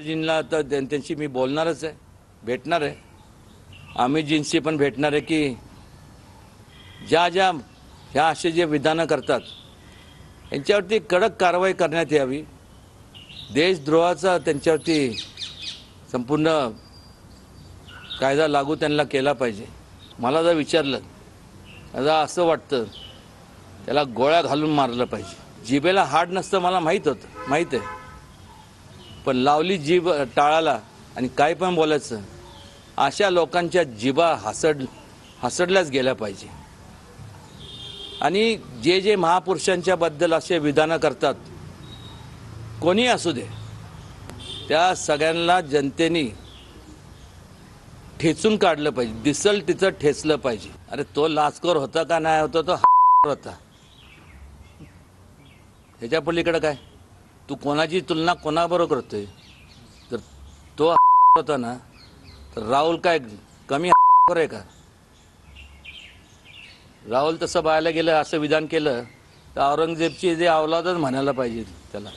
जिनला तर त्यांची मी बोलणारच आहे, भेटणार आहे. अमितजींशी पण भेटणार आहे की ज्या ह्या असे जे विधानं करतात यांच्यावरती कडक कारवाई करण्यात यावी. देशद्रोहाचा त्यांच्यावरती संपूर्ण कायदा लागू त्यांना केला पाहिजे. मला जर विचारलं आता असं वाटतं त्याला गोळ्या घालून मारलं पाहिजे. जिभेला हाड नसतं मला माहीत आहे, पण लावली जीभ टाळाला आणि काय पण बोलायचं, अशा लोकांच्या जिभा हसडल्याच गेल्या पाहिजे. आणि जे महापुरुषांच्या बद्दल असे विधानं करतात कोणी असू दे, त्या सगळ्यांना जनतेने ठेचून काढलं पाहिजे. दिसल तिचं ठेचलं पाहिजे. अरे तो लाचखोर होता का नाही होता, तो होता. ह्याच्या पलीकडे काय? तू कोणाची तुलना कोणाबरोबर करतोय? तर तो होता ना, तर राहुल काय कमी आहे का? राहुल तसं बाळायला गेलं, असं विधान केलं तर औरंगजेबची जे अवलादच म्हणायला पाहिजे त्याला.